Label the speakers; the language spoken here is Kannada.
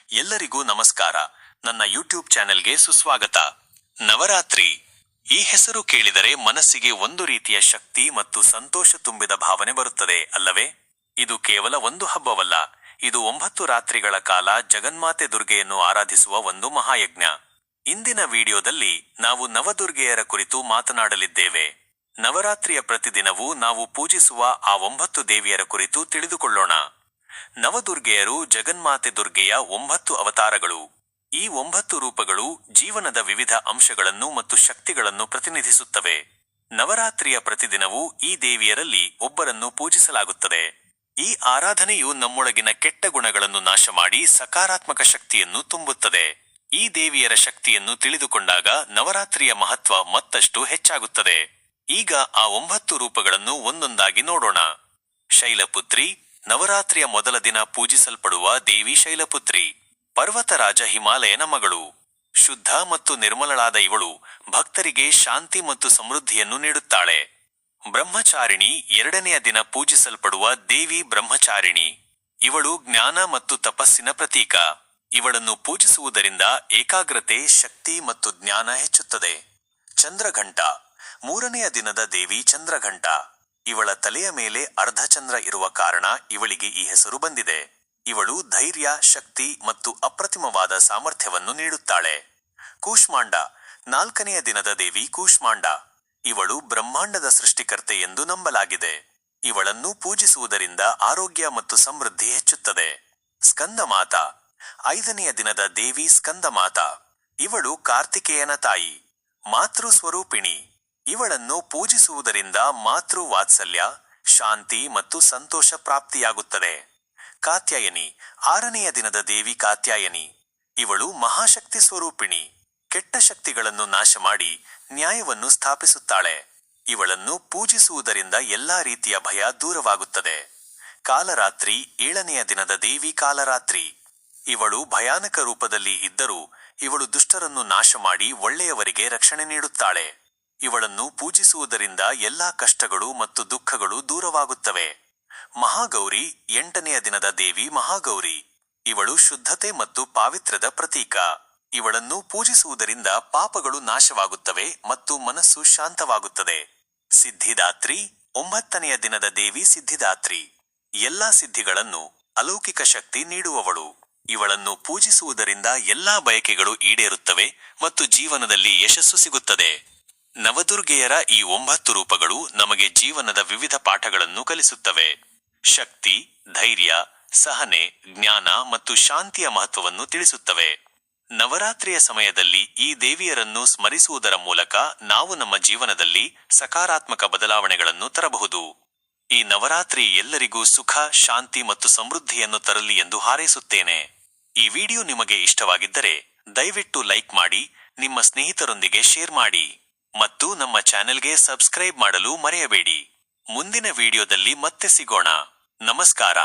Speaker 1: ಎಲ್ಲರಿಗೂ ನಮಸ್ಕಾರ. ನನ್ನ ಯೂಟ್ಯೂಬ್ ಚಾನೆಲ್ಗೆ ಸುಸ್ವಾಗತ. ನವರಾತ್ರಿ ಈ ಹೆಸರು ಕೇಳಿದರೆ ಮನಸ್ಸಿಗೆ ಒಂದು ರೀತಿಯ ಶಕ್ತಿ ಮತ್ತು ಸಂತೋಷ ತುಂಬಿದ ಭಾವನೆ ಬರುತ್ತದೆ ಅಲ್ಲವೇ? ಇದು ಕೇವಲ ಒಂದು ಹಬ್ಬವಲ್ಲ, ಇದು 9 ರಾತ್ರಿಗಳ ಕಾಲ ಜಗನ್ಮಾತೆ ದುರ್ಗೆಯನ್ನು ಆರಾಧಿಸುವ ಒಂದು ಮಹಾಯಜ್ಞ. ಇಂದಿನ ವಿಡಿಯೋದಲ್ಲಿ ನಾವು ನವದುರ್ಗೆಯರ ಕುರಿತು ಮಾತನಾಡಲಿದ್ದೇವೆ. ನವರಾತ್ರಿಯ ಪ್ರತಿದಿನವೂ ನಾವು ಪೂಜಿಸುವ ಆ 9 ದೇವಿಯರ ಕುರಿತು ತಿಳಿದುಕೊಳ್ಳೋಣ. ನವದುರ್ಗೆಯರು ಜಗನ್ಮಾತೆ ದುರ್ಗೆಯ 9 ಅವತಾರಗಳು. ಈ 9 ರೂಪಗಳು ಜೀವನದ ವಿವಿಧ ಅಂಶಗಳನ್ನು ಮತ್ತು ಶಕ್ತಿಗಳನ್ನು ಪ್ರತಿನಿಧಿಸುತ್ತವೆ. ನವರಾತ್ರಿಯ ಪ್ರತಿದಿನವೂ ಈ ದೇವಿಯರಲ್ಲಿ ಒಬ್ಬರನ್ನು ಪೂಜಿಸಲಾಗುತ್ತದೆ. ಈ ಆರಾಧನೆಯು ನಮ್ಮೊಳಗಿನ ಕೆಟ್ಟ ಗುಣಗಳನ್ನು ನಾಶ ಮಾಡಿ ಸಕಾರಾತ್ಮಕ ಶಕ್ತಿಯನ್ನು ತುಂಬುತ್ತದೆ. ಈ ದೇವಿಯರ ಶಕ್ತಿಯನ್ನು ತಿಳಿದುಕೊಂಡಾಗ ನವರಾತ್ರಿಯ ಮಹತ್ವ ಮತ್ತಷ್ಟು ಹೆಚ್ಚಾಗುತ್ತದೆ. ಈಗ ಆ 9 ರೂಪಗಳನ್ನು ಒಂದೊಂದಾಗಿ ನೋಡೋಣ. ಶೈಲಪುತ್ರಿ, ನವರಾತ್ರಿಯ ಮೊದಲ ದಿನ ಪೂಜಿಸಲ್ಪಡುವ ದೇವಿ ಶೈಲಪುತ್ರಿ. ಪರ್ವತರಾಜ ಹಿಮಾಲಯನ ಮಗಳು. ಶುದ್ಧ ಮತ್ತು ನಿರ್ಮಲಳಾದ ಇವಳು ಭಕ್ತರಿಗೆ ಶಾಂತಿ ಮತ್ತು ಸಮೃದ್ಧಿಯನ್ನು ನೀಡುತ್ತಾಳೆ. ಬ್ರಹ್ಮಚಾರಿಣಿ, 2ನೆಯ ದಿನ ಪೂಜಿಸಲ್ಪಡುವ ದೇವಿ ಬ್ರಹ್ಮಚಾರಿಣಿ. ಇವಳು ಜ್ಞಾನ ಮತ್ತು ತಪಸ್ಸಿನ ಪ್ರತೀಕ. ಇವಳನ್ನು ಪೂಜಿಸುವುದರಿಂದ ಏಕಾಗ್ರತೆ, ಶಕ್ತಿ ಮತ್ತು ಜ್ಞಾನ ಹೆಚ್ಚುತ್ತದೆ. ಚಂದ್ರಘಂಟ, 3ನೆಯ ದಿನದ ದೇವಿ ಚಂದ್ರಘಂಟ. ಇವಳ ತಲೆಯ ಮೇಲೆ ಅರ್ಧಚಂದ್ರ ಇರುವ ಕಾರಣ ಇವಳಿಗೆ ಈ ಹೆಸರು ಬಂದಿದೆ. ಇವಳು ಧೈರ್ಯ, ಶಕ್ತಿ ಮತ್ತು ಅಪ್ರತಿಮವಾದ ಸಾಮರ್ಥ್ಯವನ್ನು ನೀಡುತ್ತಾಳೆ. ಕೂಷ್ಮಾಂಡ, 4ನೆಯ ದಿನದ ದೇವಿ ಕೂಷ್ಮಾಂಡ. ಇವಳು ಬ್ರಹ್ಮಾಂಡದ ಸೃಷ್ಟಿಕರ್ತೆ ಎಂದು ನಂಬಲಾಗಿದೆ. ಇವಳನ್ನು ಪೂಜಿಸುವುದರಿಂದ ಆರೋಗ್ಯ ಮತ್ತು ಸಮೃದ್ಧಿ ಹೆಚ್ಚುತ್ತದೆ. ಸ್ಕಂದಮಾತ, 5ನೆಯ ದಿನದ ದೇವಿ ಸ್ಕಂದಮಾತ. ಇವಳು ಕಾರ್ತಿಕೇಯನ ತಾಯಿ, ಮಾತೃ ಸ್ವರೂಪಿಣಿ. ಇವಳನ್ನು ಪೂಜಿಸುವುದರಿಂದ ಮಾತೃ ವಾತ್ಸಲ್ಯ, ಶಾಂತಿ ಮತ್ತು ಸಂತೋಷ ಪ್ರಾಪ್ತಿಯಾಗುತ್ತದೆ. ಕಾತ್ಯಾಯನಿ, 6ನೆಯ ದಿನದ ದೇವಿ ಕಾತ್ಯಾಯನಿ. ಇವಳು ಮಹಾಶಕ್ತಿ ಸ್ವರೂಪಿಣಿ. ಕೆಟ್ಟ ಶಕ್ತಿಗಳನ್ನು ನಾಶ ಮಾಡಿ ನ್ಯಾಯವನ್ನು ಸ್ಥಾಪಿಸುತ್ತಾಳೆ. ಇವಳನ್ನು ಪೂಜಿಸುವುದರಿಂದ ಎಲ್ಲಾ ರೀತಿಯ ಭಯ ದೂರವಾಗುತ್ತದೆ. ಕಾಲರಾತ್ರಿ, 7ನೆಯ ದಿನದ ದೇವಿ ಕಾಲರಾತ್ರಿ. ಇವಳು ಭಯಾನಕ ರೂಪದಲ್ಲಿ ಇದ್ದರೂ ಇವಳು ದುಷ್ಟರನ್ನು ನಾಶ ಮಾಡಿ ಒಳ್ಳೆಯವರಿಗೆ ರಕ್ಷಣೆ ನೀಡುತ್ತಾಳೆ. ಇವಳನ್ನು ಪೂಜಿಸುವುದರಿಂದ ಎಲ್ಲಾ ಕಷ್ಟಗಳು ಮತ್ತು ದುಃಖಗಳು ದೂರವಾಗುತ್ತವೆ. ಮಹಾಗೌರಿ, 8ನೆಯ ದಿನದ ದೇವಿ ಮಹಾಗೌರಿ. ಇವಳು ಶುದ್ಧತೆ ಮತ್ತು ಪಾವಿತ್ರ್ಯದ ಪ್ರತೀಕ. ಇವಳನ್ನು ಪೂಜಿಸುವುದರಿಂದ ಪಾಪಗಳು ನಾಶವಾಗುತ್ತವೆ ಮತ್ತು ಮನಸ್ಸು ಶಾಂತವಾಗುತ್ತದೆ. ಸಿದ್ಧಿದಾತ್ರಿ, 9ನೆಯ ದಿನದ ದೇವಿ ಸಿದ್ಧಿದಾತ್ರಿ. ಎಲ್ಲಾ ಸಿದ್ಧಿಗಳನ್ನು, ಅಲೌಕಿಕ ಶಕ್ತಿ ನೀಡುವವಳು. ಇವಳನ್ನು ಪೂಜಿಸುವುದರಿಂದ ಎಲ್ಲಾ ಬಯಕೆಗಳು ಈಡೇರುತ್ತವೆ ಮತ್ತು ಜೀವನದಲ್ಲಿ ಯಶಸ್ಸು ಸಿಗುತ್ತದೆ. ನವದುರ್ಗೆಯರ ಈ 9 ರೂಪಗಳು ನಮಗೆ ಜೀವನದ ವಿವಿಧ ಪಾಠಗಳನ್ನು ಕಲಿಸುತ್ತವೆ. ಶಕ್ತಿ, ಧೈರ್ಯ, ಸಹನೆ, ಜ್ಞಾನ ಮತ್ತು ಶಾಂತಿಯ ಮಹತ್ವವನ್ನು ತಿಳಿಸುತ್ತವೆ. ನವರಾತ್ರಿಯ ಸಮಯದಲ್ಲಿ ಈ ದೇವಿಯರನ್ನು ಸ್ಮರಿಸುವುದರ ಮೂಲಕ ನಾವು ನಮ್ಮ ಜೀವನದಲ್ಲಿ ಸಕಾರಾತ್ಮಕ ಬದಲಾವಣೆಗಳನ್ನು ತರಬಹುದು. ಈ ನವರಾತ್ರಿ ಎಲ್ಲರಿಗೂ ಸುಖ, ಶಾಂತಿ ಮತ್ತು ಸಮೃದ್ಧಿಯನ್ನು ತರಲಿ ಎಂದು ಹಾರೈಸುತ್ತೇನೆ. ಈ ವಿಡಿಯೋ ನಿಮಗೆ ಇಷ್ಟವಾಗಿದ್ದರೆ ದಯವಿಟ್ಟು ಲೈಕ್ ಮಾಡಿ, ನಿಮ್ಮ ಸ್ನೇಹಿತರೊಂದಿಗೆ ಶೇರ್ ಮಾಡಿ ಮತ್ತು ನಮ್ಮ ಚಾನೆಲ್ಗೆ ಸಬ್ಸ್ಕ್ರೈಬ್ ಮಾಡಲು ಮರೆಯಬೇಡಿ. ಮುಂದಿನ ವಿಡಿಯೋದಲ್ಲಿ ಮತ್ತೆ ಸಿಗೋಣ. ನಮಸ್ಕಾರ.